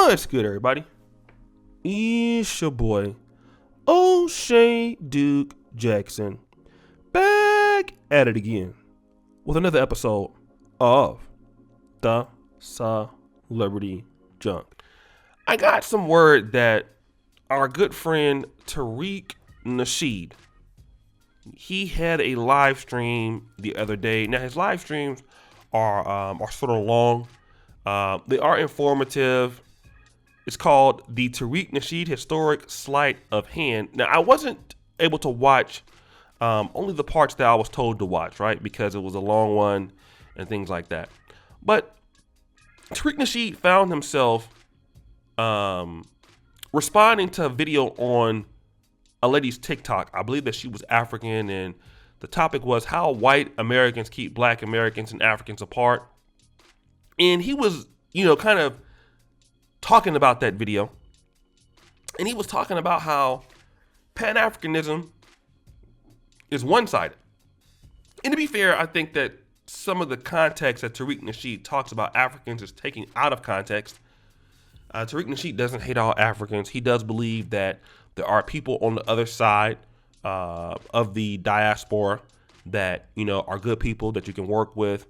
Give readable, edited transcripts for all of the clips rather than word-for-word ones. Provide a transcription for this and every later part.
What's good, everybody? It's your boy, O'Shea Duke Jackson, back at it again with another episode of the Celebrity Junk. I got some word that our good friend Tariq Nasheed, he had a live stream the other day. Now his live streams are sort of long. They are informative. It's called the Tariq Nasheed Historic Sleight of Hand. Now, I wasn't able to watch only the parts that I was told to watch, right? Because it was a long one and things like that. But Tariq Nasheed found himself responding to a video on a lady's TikTok. I believe that she was African, and the topic was how white Americans keep black Americans and Africans apart. And he was, kind of talking about that video. And he was talking about how Pan-Africanism is one-sided. And to be fair, I think that some of the context that Tariq Nasheed talks about Africans is taken out of context. Tariq Nasheed doesn't hate all Africans. He does believe that there are people on the other side of the diaspora that, are good people that you can work with.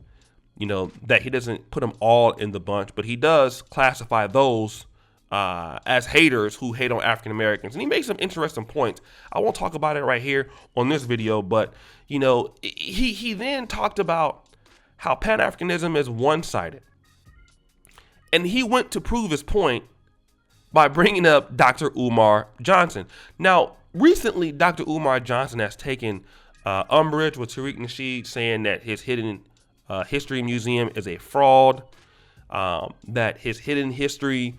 That he doesn't put them all in the bunch, but he does classify those as haters who hate on African Americans. And he makes some interesting points. I won't talk about it right here on this video, but, he then talked about how Pan-Africanism is one-sided. And he went to prove his point by bringing up Dr. Umar Johnson. Now, recently, Dr. Umar Johnson has taken umbrage with Tariq Nasheed saying that his hidden history museum is a fraud, that his hidden history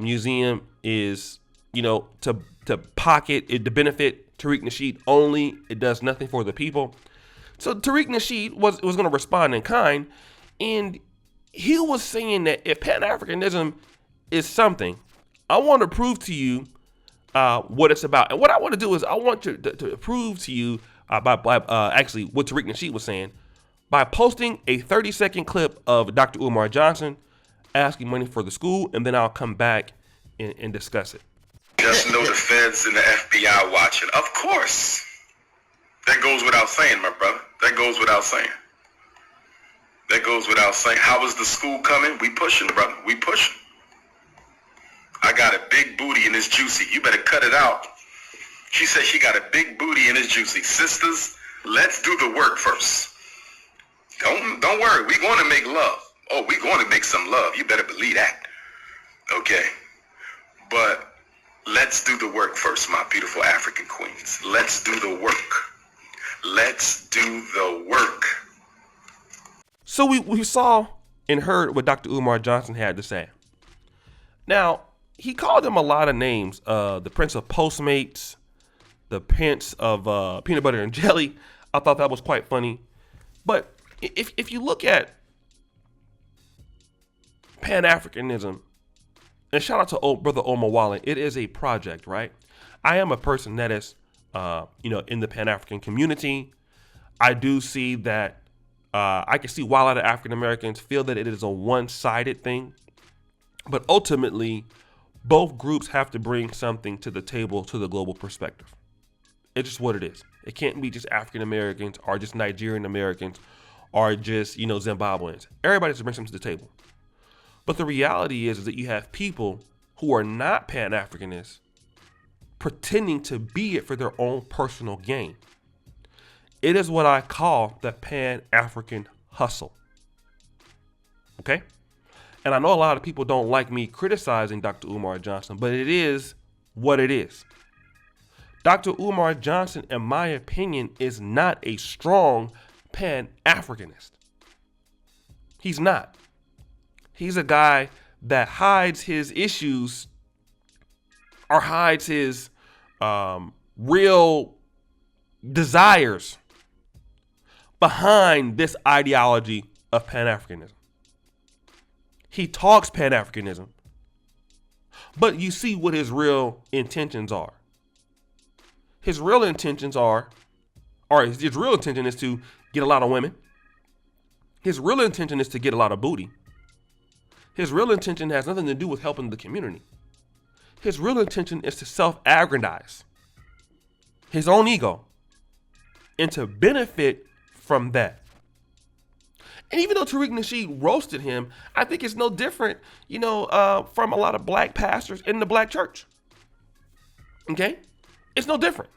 museum is, to pocket it, to benefit Tariq Nasheed only. It does nothing for the people. So Tariq Nasheed was going to respond in kind, and he was saying that if Pan-Africanism is something, I want to prove to you what it's about. And what I want to do is I want to prove to you by actually what Tariq Nasheed was saying, by posting a 30-second clip of Dr. Umar Johnson asking money for the school, and then I'll come back and discuss it. Just know the feds and the FBI watching. Of course. That goes without saying, my brother. That goes without saying. That goes without saying. How is the school coming? We pushing, brother. We pushing. I got a big booty and it's juicy. You better cut it out. She said she got a big booty and it's juicy. Sisters, let's do the work first. Don't worry, we're going to make love. Oh, we're going to make some love. You better believe that. Okay. But let's do the work first, my beautiful African queens. Let's do the work. Let's do the work. So we saw and heard what Dr. Umar Johnson had to say. Now, he called him a lot of names. The Prince of Postmates, the Prince of Peanut Butter and Jelly. I thought that was quite funny. But if you look at Pan-Africanism, and shout out to Brother Omar Wallen, it is a project, right? I am a person that is, in the Pan-African community. I do see that, I can see why a lot of African Americans feel that it is a one-sided thing. But ultimately, both groups have to bring something to the table to the global perspective. It's just what it is. It can't be just African Americans or just Nigerian Americans or just, Zimbabweans. Everybody has to bring something to the table. But the reality is that you have people who are not Pan-Africanists pretending to be it for their own personal gain. It is what I call the Pan-African hustle. Okay? And I know a lot of people don't like me criticizing Dr. Umar Johnson, but it is what it is. Dr. Umar Johnson, in my opinion, is not a strong Pan-Africanist. He's not. He's a guy that hides his issues or hides his real desires behind this ideology of Pan-Africanism. He talks Pan-Africanism, but you see what his real intentions are. His real intentions are, or his real intention is to get a lot of women. His real intention is to get a lot of booty. His real intention has nothing to do with helping the community. His real intention is to self-aggrandize his own ego and to benefit from that. And even though Tariq Nasheed roasted him, I think it's no different, from a lot of black pastors in the black church. Okay? It's no different.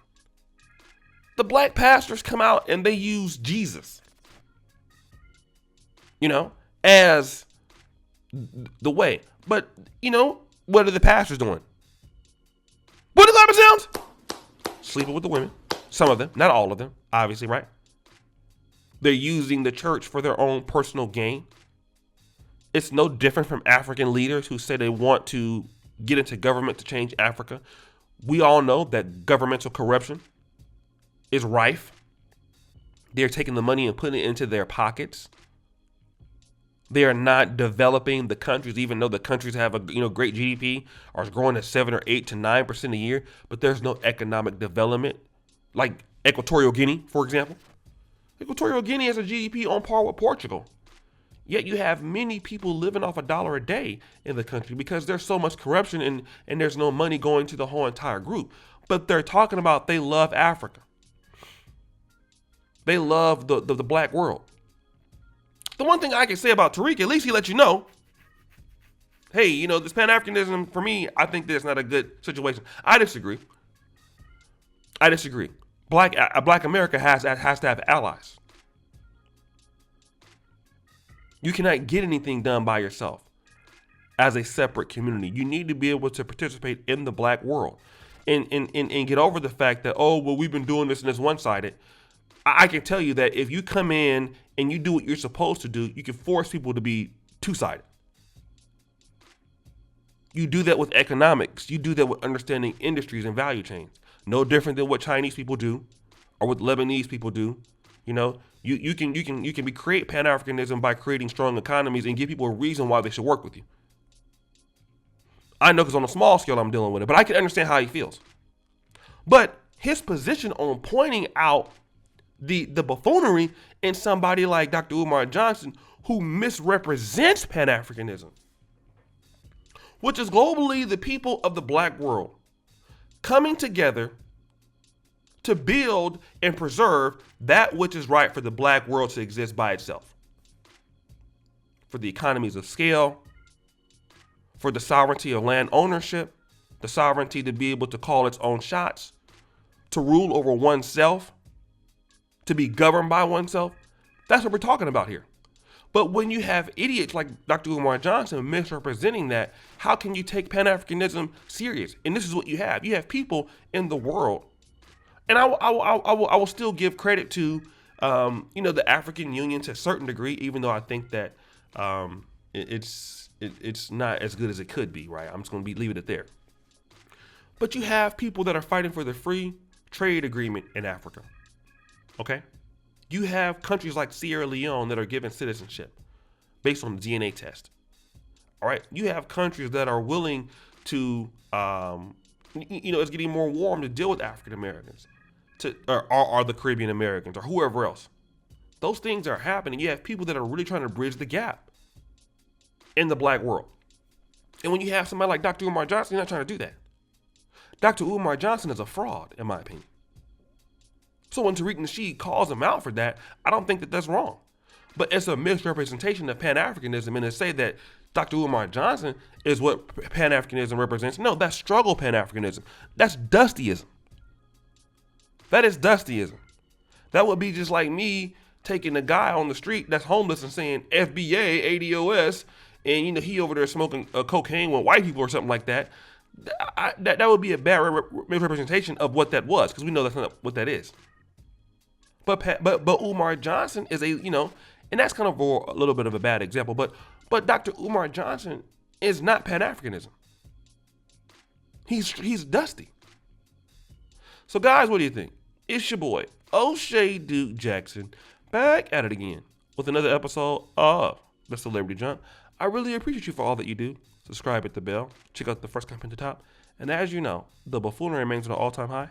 The black pastors come out and they use Jesus, as the way. But, what are the pastors doing? What are the sounds? Sleeping with the women. Some of them, not all of them, obviously, right? They're using the church for their own personal gain. It's no different from African leaders who say they want to get into government to change Africa. We all know that governmental corruption is rife. They're taking the money and putting it into their pockets. They are not developing the countries, even though the countries have a great GDP, are growing at 7 or 8 to 9% a year, but there's no economic development. Like Equatorial Guinea, for example. Equatorial Guinea has a GDP on par with Portugal. Yet you have many people living off $1 a day in the country because there's so much corruption and there's no money going to the whole entire group. But they're talking about they love Africa. They love the black world. The one thing I can say about Tariq, at least he let you know, hey, this Pan-Africanism, for me, I think that's not a good situation. I disagree. Black America has to have allies. You cannot get anything done by yourself as a separate community. You need to be able to participate in the black world and get over the fact that, we've been doing this and it's one-sided. I can tell you that if you come in and you do what you're supposed to do, you can force people to be two-sided. You do that with economics. You do that with understanding industries and value chains. No different than what Chinese people do or what Lebanese people do. You can create Pan-Africanism by creating strong economies and give people a reason why they should work with you. I know because on a small scale I'm dealing with it, but I can understand how he feels. But his position on pointing out the buffoonery in somebody like Dr. Umar Johnson, who misrepresents Pan-Africanism, which is globally the people of the black world coming together to build and preserve that which is right for the black world to exist by itself. For the economies of scale, for the sovereignty of land ownership, the sovereignty to be able to call its own shots, to rule over oneself, to be governed by oneself. That's what we're talking about here. But when you have idiots like Dr. Umar Johnson misrepresenting that, how can you take Pan-Africanism serious? And this is what you have. You have people in the world. And I will still give credit to, the African Union to a certain degree, even though I think that it's not as good as it could be, right? I'm just going to leave it there. But you have people that are fighting for the free trade agreement in Africa. Okay? You have countries like Sierra Leone that are given citizenship based on the DNA test. All right? You have countries that are willing to, it's getting more warm to deal with African Americans, or the Caribbean Americans, or whoever else. Those things are happening. You have people that are really trying to bridge the gap in the black world. And when you have somebody like Dr. Umar Johnson, you're not trying to do that. Dr. Umar Johnson is a fraud, in my opinion. So when Tariq Nasheed calls him out for that, I don't think that that's wrong. But it's a misrepresentation of Pan-Africanism, and to say that Dr. Umar Johnson is what Pan-Africanism represents. No, that's struggle Pan-Africanism. That's dustyism. That is dustyism. That would be just like me taking a guy on the street that's homeless and saying FBA, ADOS, and he over there smoking cocaine with white people or something like that. That would be a bad misrepresentation of what that was, because we know that's not what that is. But Umar Johnson is and that's kind of a little bit of a bad example. But Dr. Umar Johnson is not Pan-Africanism. He's dusty. So guys, what do you think? It's your boy O'Shea Duke Jackson back at it again with another episode of the Celebrity Jump. I really appreciate you for all that you do. Subscribe, hit the bell, check out the first comment at the top, and as you know, the buffoonery remains at an all-time high.